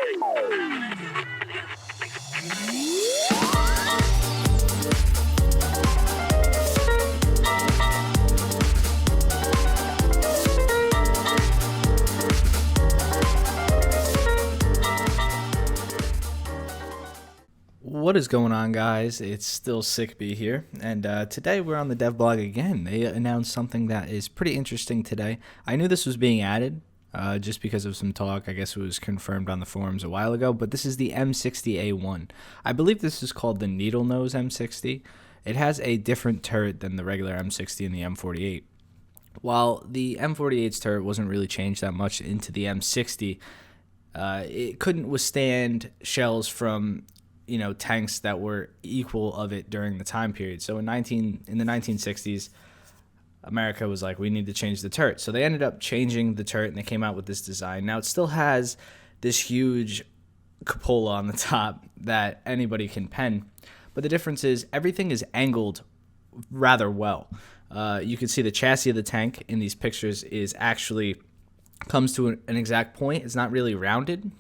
What is going on, guys? It's still Sickbee here, and today we're on the dev blog again. They announced something that is pretty interesting today. I knew this was being added just because of some talk. I guess it was confirmed on the forums a while ago, but this is the M60A1. I believe this is called the Needle Nose M60. It has a different turret than the regular M60 and the M48. While the M48's turret wasn't really changed that much into the M60, it couldn't withstand shells from tanks that were equal of it during the time period. So in the 1960s, America was like, we need to change the turret. So they ended up changing the turret, and they came out with this design. Now it still has this huge cupola on the top that anybody can pen, but the difference is everything is angled rather well. You can see the chassis of the tank in these pictures is actually comes to an exact point. It's not really rounded.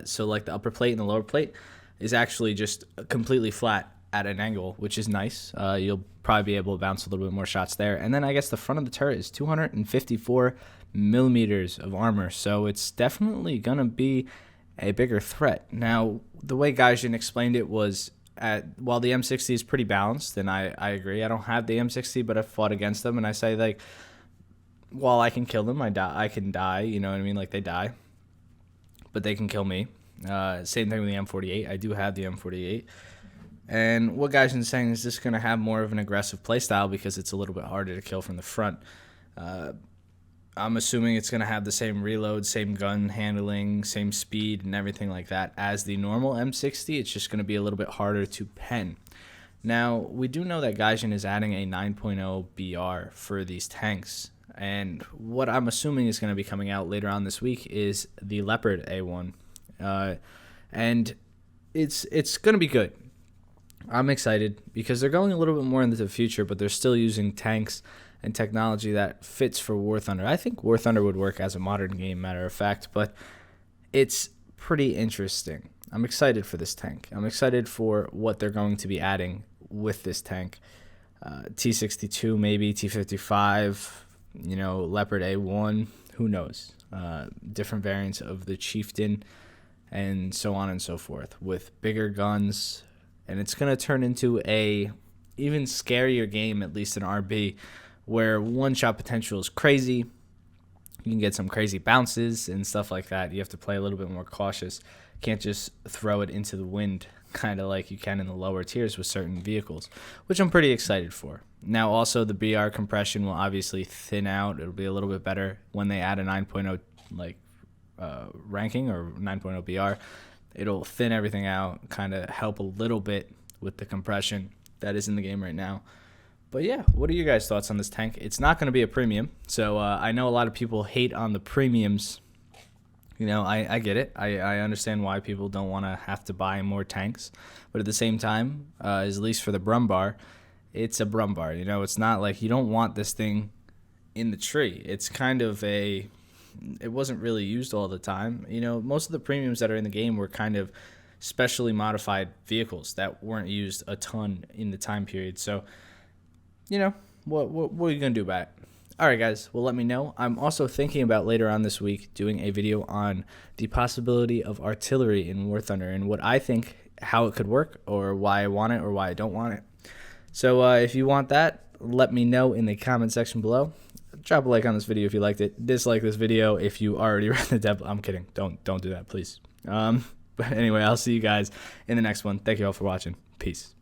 So like the upper plate and the lower plate is actually just completely flat at an angle, which is nice. You'll probably be able to bounce a little bit more shots there. And then I guess the front of the turret is 254 millimeters of armor, so it's definitely going to be a bigger threat. Now, the way Gaijin explained it was, while the M60 is pretty balanced, and I agree. I don't have the M60, but I've fought against them, and I say, like, while I can kill them, I can die, you know what I mean? Like, they die, but they can kill me. Same thing with the M48. I do have the M48. And what Gaijin's saying is this going to have more of an aggressive playstyle because it's a little bit harder to kill from the front. I'm assuming it's going to have the same reload, same gun handling, same speed, and everything like that as the normal M60. It's just going to be a little bit harder to pen. Now, we do know that Gaijin is adding a 9.0 BR for these tanks. And what I'm assuming is going to be coming out later on this week is the Leopard A1. And it's going to be good. I'm excited because they're going a little bit more into the future, but they're still using tanks and technology that fits for War Thunder. I think War Thunder would work as a modern game, matter of fact, but it's pretty interesting. I'm excited for this tank. I'm excited for what they're going to be adding with this tank. T62 maybe, T55, Leopard A1, who knows? Different variants of the Chieftain, and so on and so forth, with bigger guns, and it's going to turn into a even scarier game, at least in RB, where one-shot potential is crazy. You can get some crazy bounces and stuff like that. You have to play a little bit more cautious. Can't just throw it into the wind, kind of like you can in the lower tiers with certain vehicles, which I'm pretty excited for. Now, also, the BR compression will obviously thin out. It'll be a little bit better when they add a 9.0 ranking or 9.0 BR. It'll thin everything out, kind of help a little bit with the compression that is in the game right now. But yeah, what are your guys' thoughts on this tank? It's not going to be a premium, so I know a lot of people hate on the premiums. I get it. I understand why people don't want to have to buy more tanks, but at the same time, at least for the Brumbar, it's a Brumbar. It's not like you don't want this thing in the tree. It's kind of it wasn't really used all the time. Most of the premiums that are in the game were kind of specially modified vehicles that weren't used a ton in the time period. So, what are you going to do about it? All right, guys, well, let me know. I'm also thinking about later on this week doing a video on the possibility of artillery in War Thunder and what I think, how it could work, or why I want it or why I don't want it. So if you want that, let me know in the comment section below. Drop a like on this video if you liked it. Dislike this video if you already read the dev. I'm kidding. Don't do that, please. But anyway, I'll see you guys in the next one. Thank you all for watching. Peace.